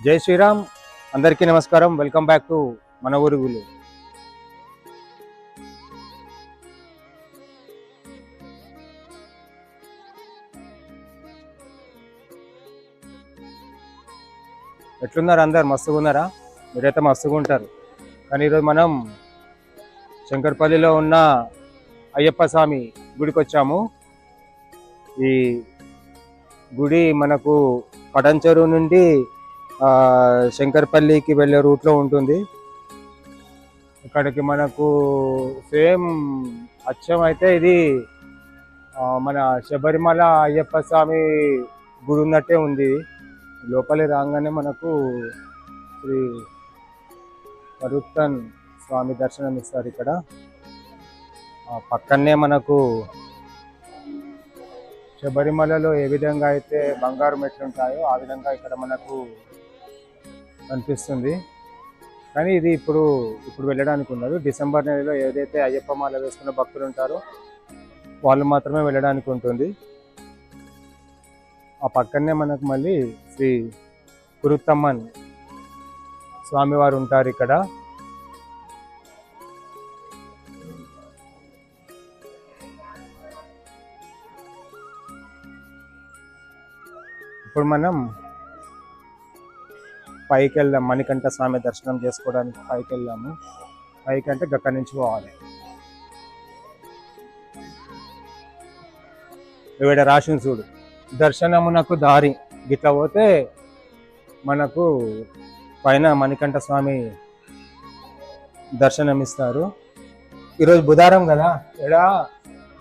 జై శ్రీరామ్. అందరికీ నమస్కారం. వెల్కమ్ బ్యాక్ టు మన ఊరుగులు. ఎట్లున్నారు అందరు? మస్తుగా ఉన్నారా? మీరైతే మస్తుగా ఉంటారు. కానీ ఈరోజు మనం శంకర్పల్లిలో ఉన్న అయ్యప్ప స్వామి గుడికి వచ్చాము. ఈ గుడి మనకు పటంచెరు నుండి శంకర్పల్లికి వెళ్ళే రూట్లో ఉంటుంది. ఇక్కడికి మనకు సేమ్ అచ్చం అయితే ఇది మన శబరిమల అయ్యప్ప స్వామి గుడి ఉన్నట్టే ఉంది. లోపలి రాగానే మనకు శ్రీ కరుత్తన్ స్వామి దర్శనం ఇస్తారు. ఇక్కడ పక్కనే మనకు శబరిమలలో ఏ విధంగా అయితే బంగారు మెట్లు ఉంటాయో ఆ విధంగా ఇక్కడ మనకు కనిపిస్తుంది. కానీ ఇది ఇప్పుడు వెళ్ళడానికి ఉండదు. డిసెంబర్ నెలలో ఏదైతే అయ్యప్ప మాల వేసుకున్న భక్తులు ఉంటారో వాళ్ళు మాత్రమే వెళ్ళడానికి ఉంటుంది. ఆ పక్కనే మనకు మళ్ళీ శ్రీ కురుత్తమ్మన్ స్వామివారు ఉంటారు ఇక్కడ. ఇప్పుడు మనం పైకి వెళ్దాం. మణికంఠ స్వామి దర్శనం చేసుకోవడానికి పైకి వెళ్దాము. పైకి అంటే గక్కడి నుంచి పోవాలి. ఈవిడ రాసిన చూడు, దర్శనమునకు దారి. గిట్లా పోతే మనకు పైన మణికంఠ స్వామి దర్శనం ఇస్తారు. ఈరోజు బుధవారం కదా,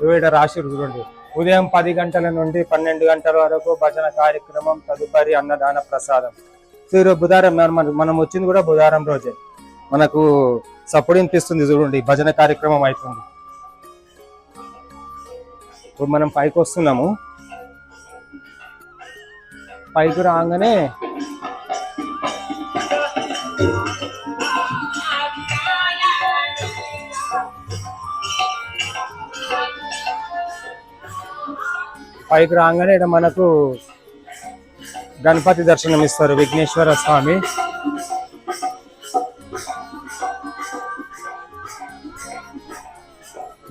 ఈవిడ రాసి చూడండి. ఉదయం 10 గంటల నుండి 12 గంటల వరకు భజన కార్యక్రమం, తదుపరి అన్నదాన ప్రసాదం. సో ఈరోజు బుధవారం, మనం వచ్చింది కూడా బుధవారం రోజే. మనకు సప్పుడు వినిపిస్తుంది చూడండి, భజన కార్యక్రమం అవుతుంది. ఇప్పుడు మనం పైకి వస్తున్నాము. పైకి రాగానే ఇక్కడ మనకు గణపతి దర్శనం ఇస్తారు, విఘ్నేశ్వర స్వామి.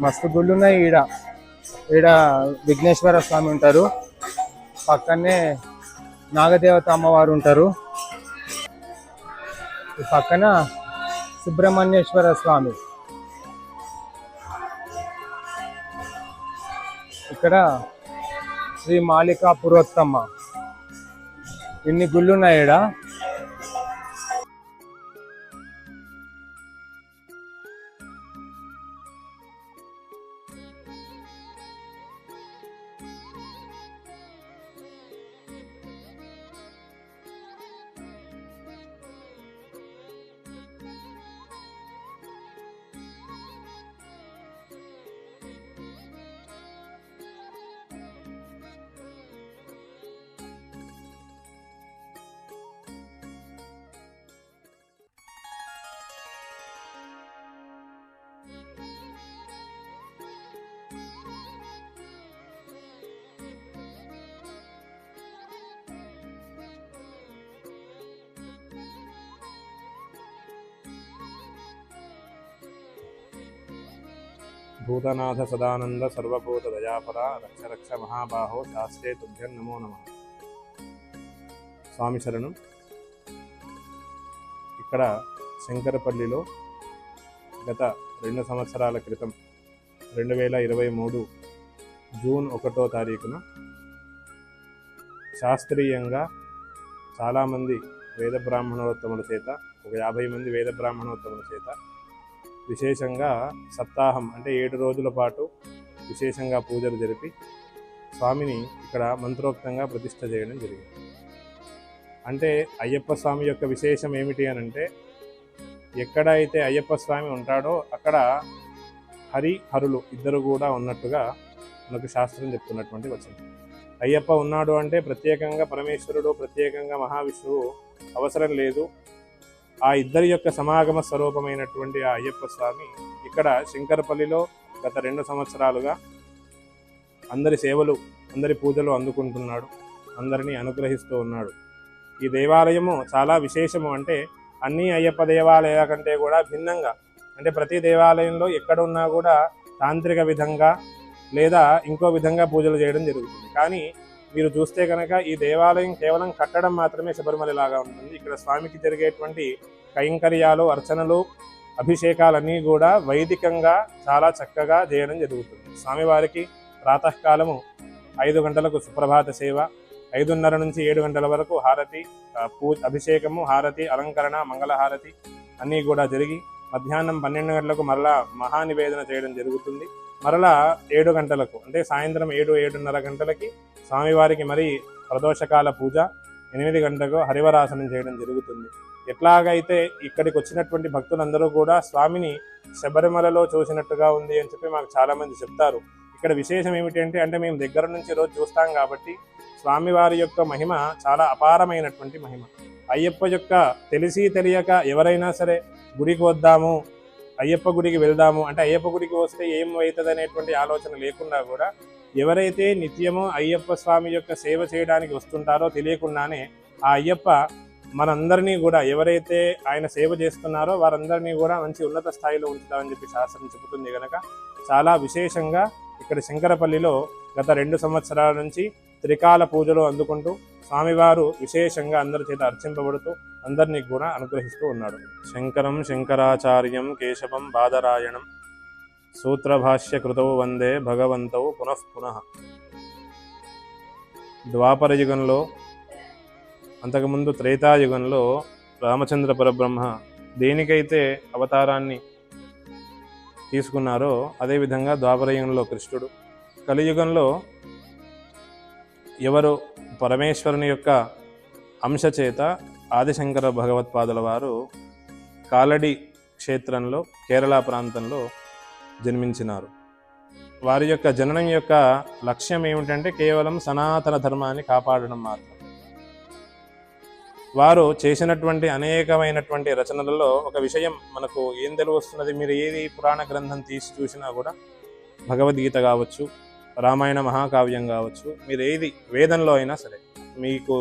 మస్తు గుళ్ళు ఉన్నాయి ఈడ విఘ్నేశ్వర స్వామి ఉంటారు. పక్కనే నాగదేవత అమ్మవారు ఉంటారు. పక్కన సుబ్రహ్మణ్యేశ్వర స్వామి. ఇక్కడ శ్రీ మాలికా పురోత్తమ్మ. ఇన్ని గుళ్ళు ఉన్నాయి ఈడ. భూతనాథ సదానంద సర్వభూత దయాపర రక్ష రక్ష మహాబాహో శాస్త్రే తుభ్యం నమో నమః. స్వామి శరణం. ఇక్కడ శంకరపల్లిలో గత 2 సంవత్సరాల క్రితం 2023 జూన్ 1వ తారీఖున శాస్త్రీయంగా చాలామంది వేద బ్రాహ్మణోత్తముల చేత, ఒక 50 మంది వేద బ్రాహ్మణోత్తముల చేత విశేషంగా సప్తాహం అంటే 7 రోజుల పాటు విశేషంగా పూజలు జరిపి స్వామిని ఇక్కడ మంత్రోక్తంగా ప్రతిష్ఠ చేయడం జరిగింది. అంటే అయ్యప్ప స్వామి యొక్క విశేషం ఏమిటి అని అంటే, ఎక్కడ అయితే అయ్యప్ప స్వామి ఉంటాడో అక్కడ హరులు ఇద్దరు కూడా ఉన్నట్టుగా మనకు శాస్త్రం చెప్తున్నటువంటి వచనం. అయ్యప్ప ఉన్నాడు అంటే ప్రత్యేకంగా పరమేశ్వరుడు, ప్రత్యేకంగా మహావిష్ణువు అవసరం లేదు. ఆ ఇద్దరి యొక్క సమాగమ స్వరూపమైనటువంటి ఆ అయ్యప్ప స్వామి ఇక్కడ శంకరపల్లిలో గత 2 సంవత్సరాలుగా అందరి సేవలు, అందరి పూజలు అందుకుంటున్నాడు, అందరినీ అనుగ్రహిస్తూ ఉన్నాడు. ఈ దేవాలయము చాలా విశేషము. అంటే అన్ని అయ్యప్ప దేవాలయాల కంటే కూడా భిన్నంగా, అంటే ప్రతి దేవాలయంలో ఎక్కడ ఉన్నా కూడా తాంత్రిక విధంగా లేదా ఇంకో విధంగా పూజలు చేయడం జరుగుతుంది. కానీ మీరు చూస్తే కనుక ఈ దేవాలయం కేవలం కట్టడం మాత్రమే శబరిమల లాగా ఉంటుంది. ఇక్కడ స్వామికి జరిగేటువంటి కైంకర్యాలు, అర్చనలు, అభిషేకాలన్నీ కూడా వైదికంగా చాలా చక్కగా చేయడం జరుగుతుంది. స్వామివారికి ప్రాతకాలము 5 గంటలకు సుప్రభాత సేవ, 5:30 నుంచి 7 గంటల వరకు హారతి, అభిషేకము, హారతి, అలంకరణ, మంగళహారతి అన్నీ కూడా జరిగి మధ్యాహ్నం 12 గంటలకు మరలా మహానివేదన చేయడం జరుగుతుంది. మరలా 7 గంటలకు అంటే సాయంత్రం 7-7:30 గంటలకి స్వామివారికి మరి ప్రదోషకాల పూజ, 8 గంటలకు హరివరాసనం చేయడం జరుగుతుంది. ఎట్లాగైతే ఇక్కడికి వచ్చినటువంటి భక్తులందరూ కూడా స్వామిని శబరిమలలో చూసినట్టుగా ఉంది అని చెప్పి మాకు చాలామంది చెప్తారు. ఇక్కడ విశేషం ఏమిటంటే, అంటే మేము దగ్గర నుంచి రోజు చూస్తాం కాబట్టి స్వామివారి యొక్క మహిమ చాలా అపారమైనటువంటి మహిమ. అయ్యప్ప యొక్క తెలిసి తెలియక ఎవరైనా సరే గుడికి వద్దాము, అయ్యప్ప గుడికి వెళ్దాము అంటే అయ్యప్ప గుడికి వస్తే ఏం అవుతుంది అనేటువంటి ఆలోచన లేకుండా కూడా ఎవరైతే నిత్యము అయ్యప్ప స్వామి యొక్క సేవ చేయడానికి వస్తుంటారో తెలియకుండానే ఆ అయ్యప్ప మనందరినీ కూడా, ఎవరైతే ఆయన సేవ చేస్తున్నారో వారందరినీ కూడా మంచి ఉన్నత స్థాయిలో ఉంచుతామని చెప్పి శాస్త్రం చెబుతుంది. కనుక చాలా విశేషంగా ఇక్కడ శంకరపల్లిలో గత 2 సంవత్సరాల నుంచి త్రికాల పూజలు అందుకుంటూ స్వామివారు విశేషంగా అందరి చేత అర్చింపబడుతూ అందరినీ కూడా అనుగ్రహిస్తూ ఉన్నాడు. శంకరం శంకరాచార్యం కేశవం బాదరాయణం సూత్రభాష్య కృతౌ వందే భగవంతౌ పునఃపునః. ద్వాపర యుగంలో, అంతకుముందు త్రేతాయుగంలో రామచంద్ర పరబ్రహ్మ దేనికైతే అవతారాన్ని తీసుకున్నారో అదేవిధంగా ద్వాపరయుగంలో కృష్ణుడు, కలియుగంలో ఎవరు పరమేశ్వరుని యొక్క అంశ చేత ఆదిశంకర భగవత్పాదుల వారు కాలడి క్షేత్రంలో కేరళ ప్రాంతంలో జన్మించినారు. వారి యొక్క జననం యొక్క లక్ష్యం ఏమిటంటే కేవలం సనాతన ధర్మాన్ని కాపాడడం మాత్రం. వారు చేసినటువంటి అనేకమైనటువంటి రచనలలో ఒక విషయం మనకు ఏం తెలియవస్తున్నది, మీరు ఏది పురాణ గ్రంథం తీసి చూసినా కూడా భగవద్గీత కావచ్చు, రామాయణ మహాకావ్యం కావచ్చు, మీరు ఏది వేదంలో అయినా సరే మీకు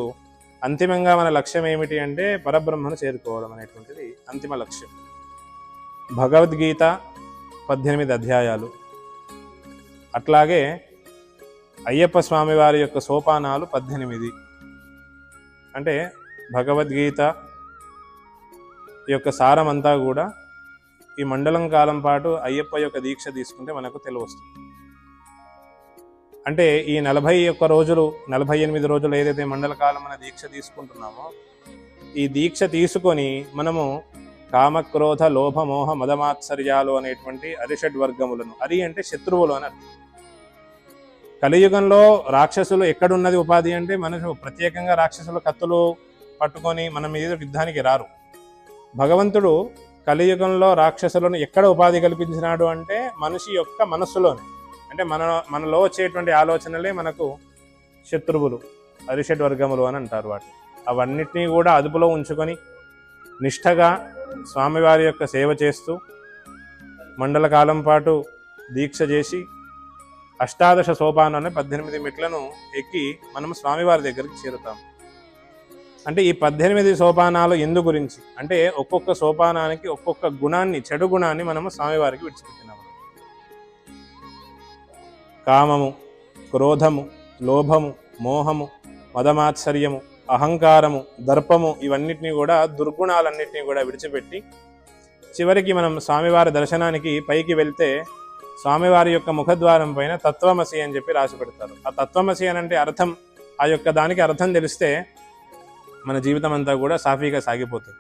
అంతిమంగా మన లక్ష్యం ఏమిటి అంటే పరబ్రహ్మను చేరుకోవడం అనేటువంటిది అంతిమ లక్ష్యం. భగవద్గీత 18 అధ్యాయాలు, అట్లాగే అయ్యప్ప స్వామి వారి యొక్క సోపానాలు 18. అంటే భగవద్గీత యొక్క సారమంతా కూడా ఈ మండలం కాలం పాటు అయ్యప్ప యొక్క దీక్ష తీసుకుంటే మనకు తెలియవస్తుంది. అంటే ఈ 41 రోజులు 48 రోజులు ఏదైతే మండల కాలం మన దీక్ష తీసుకుంటున్నామో, ఈ దీక్ష తీసుకొని మనము కామక్రోధ లోభ మోహ మదమాత్సర్యాలు అనేటువంటి అరిషడ్ వర్గములను, అరి అంటే శత్రువులు అని అర్థం. కలియుగంలో రాక్షసులు ఎక్కడున్నది ఉపాధి అంటే, మనకు ప్రత్యేకంగా రాక్షసులు కత్తులు పట్టుకొని మన మీద యుద్ధానికి రారు. భగవంతుడు కలియుగంలో రాక్షసులను ఎక్కడ ఉపాధి కల్పించినాడు అంటే మనిషి యొక్క మనస్సులోనే. అంటే మనలో వచ్చేటువంటి ఆలోచనలే మనకు శత్రువులు, అరిషడ్ వర్గములు అని అంటారు వాటిని. అవన్నిటినీ కూడా అదుపులో ఉంచుకొని నిష్ఠగా స్వామివారి యొక్క సేవ చేస్తూ మండల కాలం పాటు దీక్ష చేసి అష్టాదశ సోపానాన్ని 18 మెట్లను ఎక్కి మనం స్వామివారి దగ్గరికి చేరుతాం. అంటే ఈ 18 సోపానాలు ఎందు గురించి అంటే ఒక్కొక్క సోపానానికి ఒక్కొక్క గుణాన్ని, చెడు గుణాన్ని మనము స్వామివారికి విడిచిపెట్టినాము. కామము, క్రోధము, లోభము, మోహము, మదమాత్సర్యము, అహంకారము, దర్పము, ఇవన్నిటినీ కూడా దుర్గుణాలన్నింటినీ కూడా విడిచిపెట్టి చివరికి మనం స్వామివారి దర్శనానికి పైకి వెళ్తే స్వామివారి యొక్క ముఖద్వారం పైన తత్వమసి అని చెప్పి రాసి పెడతారు. ఆ తత్వమసి అని అంటే అర్థం, ఆ యొక్క దానికి అర్థం తెలిస్తే మన జీవితం అంతా కూడా సాఫీగా సాగిపోతుంది.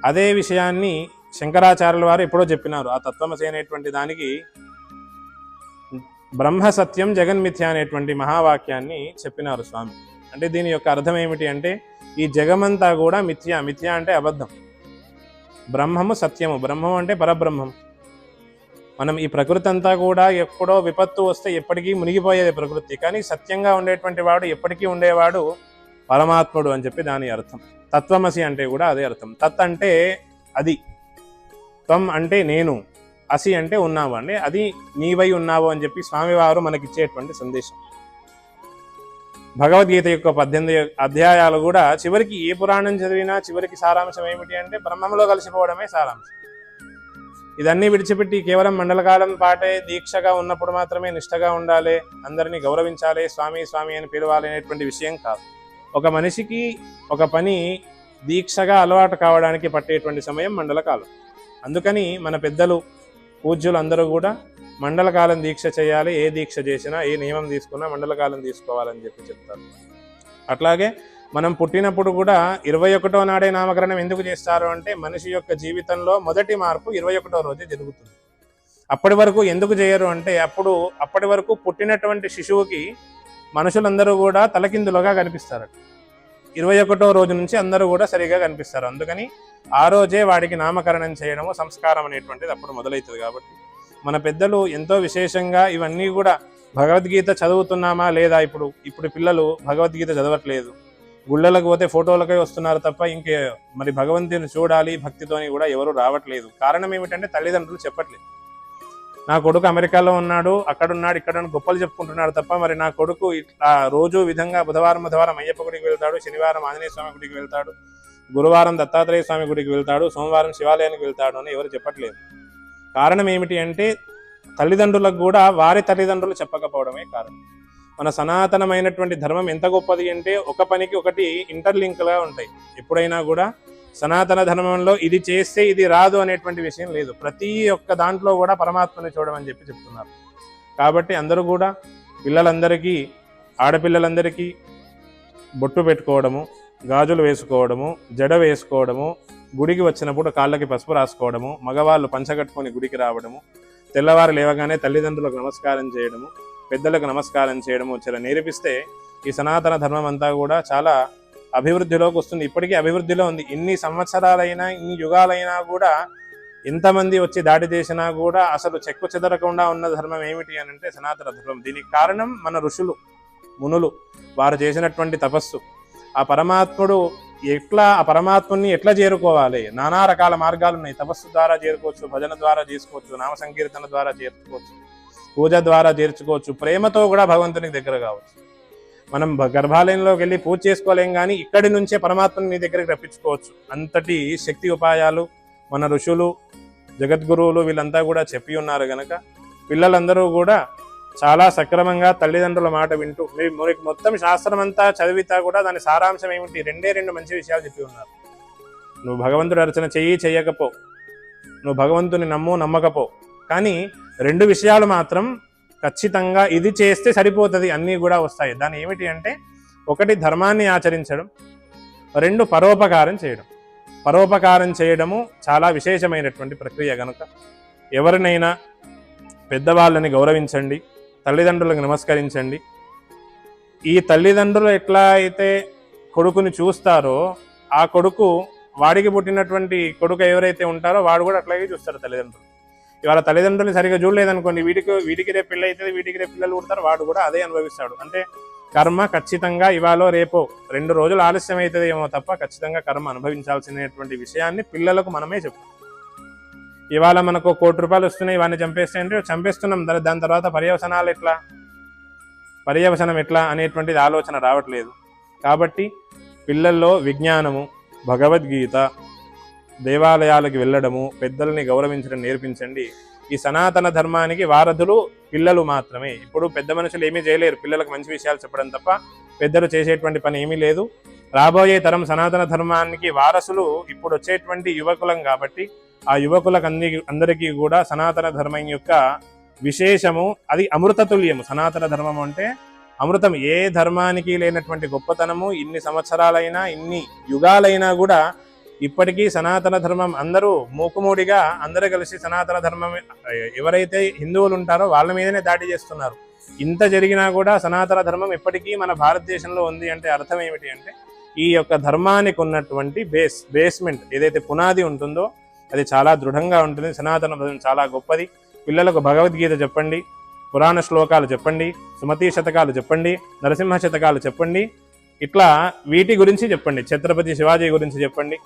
అదే విషయాన్ని శంకరాచార్యుల వారు ఎప్పుడో చెప్పినారు. ఆ తత్వమసి అనేటువంటి దానికి బ్రహ్మ సత్యం జగన్మిథ్య అనేటువంటి మహావాక్యాన్ని చెప్పినారు స్వామి. అంటే దీని యొక్క అర్థం ఏమిటి అంటే, ఈ జగమంతా కూడా మిథ్య, మిథ్య అంటే అబద్ధం, బ్రహ్మము సత్యము, బ్రహ్మం అంటే పరబ్రహ్మం. మనం ఈ ప్రకృతి అంతా కూడా ఎప్పుడో విపత్తు వస్తే ఎప్పటికీ మునిగిపోయేది ప్రకృతి, కానీ సత్యంగా ఉండేటువంటి వాడు ఎప్పటికీ ఉండేవాడు పరమాత్ముడు అని చెప్పి దాని అర్థం. తత్వమసి అంటే కూడా అదే అర్థం. తత్ అంటే అది, త్వం అంటే నేను, అసి అంటే ఉన్నావు అంటే అది నీవై ఉన్నావు అని చెప్పి స్వామివారు మనకిచ్చేటువంటి సందేశం. భగవద్గీత యొక్క 18 అధ్యాయాలు కూడా చివరికి ఏ పురాణం చదివినా చివరికి సారాంశం ఏమిటి అంటే బ్రహ్మంలో కలిసిపోవడమే సారాంశం. ఇదన్నీ విడిచిపెట్టి కేవలం మండలకాలం పాటే దీక్షగా ఉన్నప్పుడు మాత్రమే నిష్టగా ఉండాలి, అందరినీ గౌరవించాలి, స్వామి స్వామి అని పిలవాలి అనేటువంటి విషయం కాదు. ఒక మనిషికి ఒక పని దీక్షగా అలవాటు కావడానికి పట్టేటువంటి సమయం మండలకాలం. అందుకని మన పెద్దలు పూజ్యులు అందరూ కూడా మండలకాలం దీక్ష చేయాలి, ఏ దీక్ష చేసినా ఏ నియమం తీసుకున్నా మండలకాలం తీసుకోవాలని చెప్తారు. అట్లాగే మనం పుట్టినప్పుడు కూడా 21వ నాడే నామకరణం ఎందుకు చేస్తారు అంటే మనిషి యొక్క జీవితంలో మొదటి మార్పు 21వ రోజే జరుగుతుంది. అప్పటి వరకు ఎందుకు చేయరు అంటే అప్పటి వరకు పుట్టినటువంటి శిశువుకి మనుషులందరూ కూడా తలకిందులుగా కనిపిస్తారు. 21వ రోజు నుంచి అందరూ కూడా సరిగా కనిపిస్తారు. అందుకని ఆ రోజే వాడికి నామకరణం చేయడము సంస్కారం అనేటువంటిది అప్పుడు మొదలవుతుంది. కాబట్టి మన పెద్దలు ఎంతో విశేషంగా ఇవన్నీ కూడా భగవద్గీత చదువుతున్నామా లేదా, ఇప్పుడు పిల్లలు భగవద్గీత చదవట్లేదు, గుళ్ళలకు పోతే ఫోటోలకే వస్తున్నారు తప్ప ఇంకే మరి భగవంతుని చూడాలి భక్తితోని కూడా ఎవరు రావట్లేదు. కారణం ఏమిటంటే తల్లిదండ్రులు చెప్పట్లేదు. నా కొడుకు అమెరికాలో ఉన్నాడు, అక్కడున్నాడు, ఇక్కడ గొప్పలు చెప్పుకుంటున్నాడు తప్ప మరి నా కొడుకు ఇట్లా రోజు విధంగా బుధవారం అయ్యప్ప గుడికి వెళ్తాడు, శనివారం ఆంజనేయ స్వామి గుడికి వెళ్తాడు, గురువారం దత్తాత్రేయ స్వామి గుడికి వెళ్తాడు, సోమవారం శివాలయానికి వెళ్తాడు అని ఎవరు చెప్పట్లేదు. కారణం ఏమిటి అంటే తల్లిదండ్రులకు కూడా వారి తల్లిదండ్రులు చెప్పకపోవడమే కారణం. మన సనాతనమైనటువంటి ధర్మం ఎంత గొప్పది అంటే ఒక పనికి ఒకటి ఇంటర్లింక్గా ఉంటాయి. ఎప్పుడైనా కూడా సనాతన ధర్మంలో ఇది చేస్తే ఇది రాదు అనేటువంటి విషయం లేదు. ప్రతి ఒక్క దాంట్లో కూడా పరమాత్మని చూడమని చెప్తున్నారు. కాబట్టి అందరూ కూడా పిల్లలందరికీ, ఆడపిల్లలందరికీ బొట్టు పెట్టుకోవడము, గాజులు వేసుకోవడము, జడ వేసుకోవడము, గుడికి వచ్చినప్పుడు కాళ్ళకి పసుపు రాసుకోవడము, మగవాళ్ళు పంచగట్టుకొని గుడికి రావడము, తెల్లవారు లేవగానే తల్లిదండ్రులకు నమస్కారం చేయడము, పెద్దలకు నమస్కారం చేయడము చాలా నేర్పిస్తే ఈ సనాతన ధర్మం అంతా కూడా చాలా అభివృద్ధిలోకి వస్తుంది. ఇప్పటికీ అభివృద్ధిలో ఉంది. ఇన్ని సంవత్సరాలైనా ఇన్ని యుగాలైనా కూడా ఎంతమంది వచ్చి దాడి చేసినా కూడా అసలు చెక్కు చెదరకుండా ఉన్న ధర్మం ఏమిటి అని అంటే సనాతన ధర్మం. దీనికి కారణం మన ఋషులు మునులు, వారు చేసినటువంటి తపస్సు. ఆ పరమాత్ముని ఎట్లా చేరుకోవాలి, నానా రకాల మార్గాలు ఉన్నాయి. తపస్సు ద్వారా చేరుకోవచ్చు, భజన ద్వారా చేసుకోవచ్చు, నామ సంకీర్తన ద్వారా చేర్చుకోవచ్చు, పూజ ద్వారా చేర్చుకోవచ్చు, ప్రేమతో కూడా భగవంతునికి దగ్గర కావచ్చు. మనం గర్భాలయంలోకి వెళ్ళి పూజ చేసుకోలేం, కానీ ఇక్కడి నుంచే పరమాత్మని నీ దగ్గరికి రప్పించుకోవచ్చు. అంతటి శక్తి ఉపాయాలు మన ఋషులు, జగద్గురువులు వీళ్ళంతా కూడా చెప్పి ఉన్నారు. గనక పిల్లలందరూ కూడా చాలా సక్రమంగా తల్లిదండ్రుల మాట వింటూ, మీకు మొత్తం శాస్త్రం అంతా చదివితా కూడా దాని సారాంశం ఏమిటి, రెండు మంచి విషయాలు చెప్పి ఉన్నారు. నువ్వు భగవంతుడు అర్చన చెయ్యకపో, నువ్వు భగవంతుని నమ్మకపో, కానీ 2 విషయాలు మాత్రం ఖచ్చితంగా ఇది చేస్తే సరిపోతుంది, అన్నీ కూడా వస్తాయి. దాని ఏమిటి అంటే 1 ధర్మాన్ని ఆచరించడం, 2 పరోపకారం చేయడం. పరోపకారం చేయడము చాలా విశేషమైనటువంటి ప్రక్రియ. కనుక ఎవరినైనా పెద్దవాళ్ళని గౌరవించండి, తల్లిదండ్రులకు నమస్కరించండి. ఈ తల్లిదండ్రులు ఎట్లా అయితే కొడుకుని చూస్తారో ఆ కొడుకు, వాడికి పుట్టినటువంటి కొడుకు ఎవరైతే ఉంటారో వాడు కూడా అట్లాగే చూస్తారు తల్లిదండ్రులు. ఇవాళ తల్లిదండ్రులు సరిగా చూడలేదనుకోండి, వీడికి రేపు పెళ్ళి అవుతుంది, వీడికి రేపు పిల్లలు పుడతారు, వాడు కూడా అదే అనుభవిస్తాడు. అంటే కర్మ ఖచ్చితంగా ఇవాళ రేపో 2 రోజులు ఆలస్యం అవుతుంది ఏమో తప్ప ఖచ్చితంగా కర్మ అనుభవించాల్సినటువంటి విషయాన్ని పిల్లలకు మనమే చెప్తాం. ఇవాళ మనకు 1 కోటి రూపాయలు వస్తున్నాయి, ఇవన్నీ చంపేస్తే అంటే చంపేస్తున్నాం, దాని తర్వాత పర్యవసనం ఎట్లా అనేటువంటిది ఆలోచన రావట్లేదు. కాబట్టి పిల్లల్లో విజ్ఞానము, భగవద్గీత, దేవాలయాలకు వెళ్ళడము, పెద్దల్ని గౌరవించడం నేర్పించండి. ఈ సనాతన ధర్మానికి వారధులు పిల్లలు మాత్రమే. ఇప్పుడు పెద్ద మనుషులు ఏమీ చేయలేరు, పిల్లలకు మంచి విషయాలు చెప్పడం తప్ప పెద్దలు చేసేటువంటి పని ఏమీ లేదు. రాబోయే తరం సనాతన ధర్మానికి వారసులు ఇప్పుడు వచ్చేటువంటి యువకులం. కాబట్టి ఆ యువకులకు అందరికీ కూడా సనాతన ధర్మం యొక్క విశేషము, అది అమృతతుల్యము. సనాతన ధర్మం అంటే అమృతం. ఏ ధర్మానికి లేనటువంటి గొప్పతనము, ఇన్ని సంవత్సరాలైనా ఇన్ని యుగాలైనా కూడా ఇప్పటికీ సనాతన ధర్మం అందరూ మూకుమూడిగా అందరూ కలిసి సనాతన ధర్మం, ఎవరైతే హిందువులు ఉంటారో వాళ్ళ మీదనే దాడి చేస్తున్నారు. ఇంత జరిగినా కూడా సనాతన ధర్మం ఇప్పటికీ మన భారతదేశంలో ఉంది అంటే అర్థం ఏమిటి అంటే ఈ యొక్క ధర్మానికి ఉన్నటువంటి బేస్మెంట్ ఏదైతే పునాది ఉంటుందో అది చాలా దృఢంగా ఉంటుంది. సనాతన ధర్మం చాలా గొప్పది. పిల్లలకు భగవద్గీత చెప్పండి, పురాణ శ్లోకాలు చెప్పండి, సుమతీ శతకాలు చెప్పండి, నరసింహ శతకాలు చెప్పండి. ఇట్లా వీటి గురించి చెప్పండి. ఛత్రపతి శివాజీ గురించి చెప్పండి,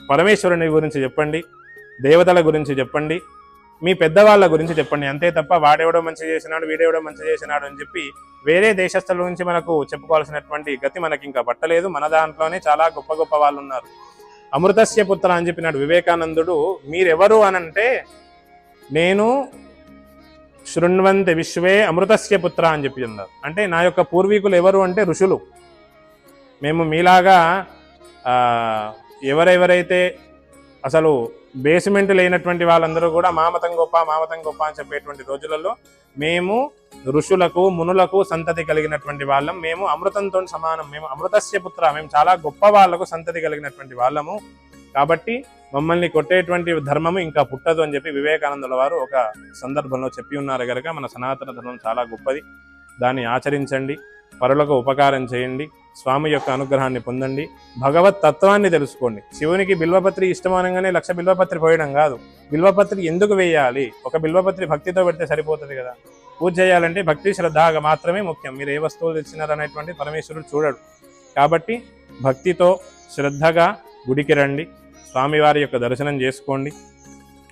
పరమేశ్వరుని గురించి చెప్పండి, దేవతల గురించి చెప్పండి. మీ పెద్దవాళ్ళ గురించి చెప్పండి. అంతే తప్ప వాడెవడో మంచి చేసినాడు, వీడెవడో మంచి చేసినాడు అని చెప్పి వేరే దేశస్థుల గురించి మనకు చెప్పుకోవాల్సినటువంటి గతి మనకి ఇంకా పట్టలేదు. మన దాంట్లోనే చాలా గొప్ప గొప్ప వాళ్ళు ఉన్నారు. అమృతస్య పుత్ర అని చెప్పినాడు వివేకానందుడు. మీరెవరు అనంటే, నేను శృణ్వంతి విశ్వే అమృతస్య పుత్ర అని చెప్పి అన్నారు. అంటే నా యొక్క పూర్వీకులు ఎవరు అంటే ఋషులు. మేము మీలాగా ఎవరెవరైతే అసలు బేస్మెంట్ లేనటువంటి వాళ్ళందరూ కూడా మామతం గొప్ప అని చెప్పేటువంటి రోజులలో మేము ఋషులకు మునులకు సంతతి కలిగినటువంటి వాళ్ళం. మేము అమృతంతో సమానం. మేము అమృతస్య పుత్ర, మేము చాలా గొప్ప వాళ్లకు సంతతి కలిగినటువంటి వాళ్ళము. కాబట్టి మమ్మల్ని కొట్టేటువంటి ధర్మము ఇంకా పుట్టదు అని చెప్పి వివేకానందుల వారు ఒక సందర్భంలో చెప్పి ఉన్నారు కనుక మన సనాతన ధర్మం చాలా గొప్పది. దాన్ని ఆచరించండి, పరులకు ఉపకారం చేయండి, స్వామి యొక్క అనుగ్రహాన్ని పొందండి, భగవత్ తత్వాన్ని తెలుసుకోండి. శివునికి బిల్వపత్రి ఇష్టమానంగానే 1,00,000 బిల్వపత్రి పోయడం కాదు. బిల్వపత్రి ఎందుకు వేయాలి? ఒక బిల్వపత్రి భక్తితో పెడితే సరిపోతుంది కదా. పూజ చేయాలంటే భక్తి శ్రద్ధగా మాత్రమే ముఖ్యం. మీరు ఏ వస్తువులు తెచ్చినారనేటువంటి పరమేశ్వరుడు చూడడు. కాబట్టి భక్తితో శ్రద్ధగా గుడికి రండి, స్వామివారి యొక్క దర్శనం చేసుకోండి.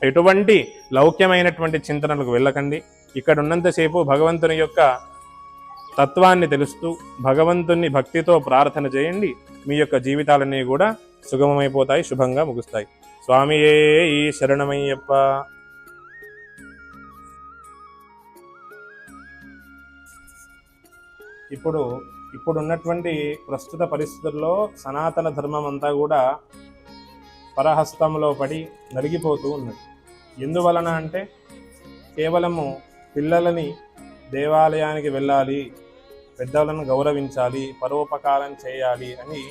ఎటువంటి లౌక్యమైనటువంటి చింతనలకు వెళ్ళకండి. ఇక్కడ ఉన్నంతసేపు భగవంతుని యొక్క తత్వాన్ని తెలుస్తూ భగవంతుని భక్తితో ప్రార్థన చేయండి. మీ యొక్క జీవితాలన్నీ కూడా సుగమమైపోతాయి, శుభంగా ముగుస్తాయి. స్వామియే ఈ శరణమయ్యప్ప. ఇప్పుడున్నటువంటి ప్రస్తుత పరిస్థితుల్లో సనాతన ధర్మం అంతా కూడా పరహస్తంలో పడి నలిగిపోతూ ఉన్నది. ఎందువలన అంటే కేవలము పిల్లలని దేవాలయానికి వెళ్ళాలి, పెద్దలను గౌరవించాలి, పరోపకారం చేయాలి అని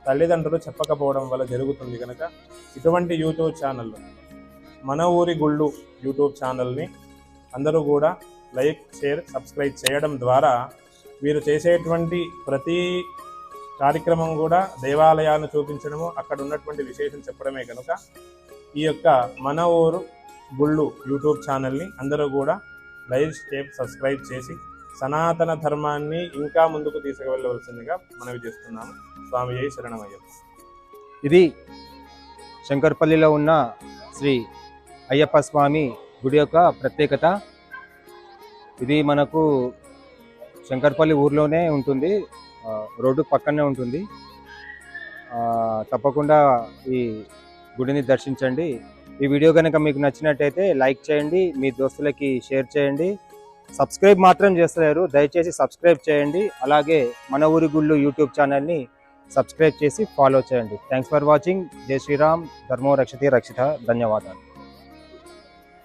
తల్లిదండ్రులు చెప్పకపోవడం వల్ల జరుగుతుంది. కనుక ఇటువంటి యూట్యూబ్ ఛానల్, మన ఊరి గుళ్ళు యూట్యూబ్ ఛానల్ని అందరూ కూడా లైక్, షేర్, సబ్స్క్రైబ్ చేయడం ద్వారా వీరు చేసేటువంటి ప్రతి కార్యక్రమం కూడా దేవాలయాన్ని చూపించడము, అక్కడ ఉన్నటువంటి విశేషం చెప్పడమే. కనుక ఈ యొక్క మన ఊరు గుళ్ళు యూట్యూబ్ ఛానల్ని అందరూ కూడా లైక్, షేర్, సబ్స్క్రైబ్ చేసి సనాతన ధర్మాన్ని ఇంకా ముందుకు తీసుకువెళ్ళవలసిందిగా మనవి చేస్తున్నాము. స్వామి జై శరణమయ్యప్ప. ఇది శంకర్పల్లిలో ఉన్న శ్రీ అయ్యప్ప స్వామి గుడి యొక్క ప్రత్యేకత. ఇది మనకు శంకర్పల్లి ఊర్లోనే ఉంటుంది, రోడ్డు పక్కనే ఉంటుంది. తప్పకుండా ఈ గుడిని దర్శించండి. ఈ వీడియో కనుక మీకు నచ్చినట్టయితే లైక్ చేయండి, మీ దోస్తులకి షేర్ చేయండి. సబ్స్క్రైబ్ మాత్రం చేస్తలేరు, దయచేసి సబ్స్క్రైబ్ చేయండి. అలాగే మన ఊరి గుళ్ళు యూట్యూబ్ ఛానల్ని సబ్స్క్రైబ్ చేసి ఫాలో చేయండి. Thanks for watching. జై శ్రీరామ్. ధర్మో రక్షతి రక్షిత. ధన్యవాదాలు.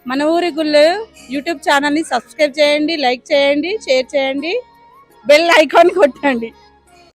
మన ఊరి గుళ్ళు యూట్యూబ్ ఛానల్ని సబ్స్క్రైబ్ చేయండి, లైక్ చేయండి, షేర్ చేయండి, బెల్ ఐకాన్ కొట్టండి.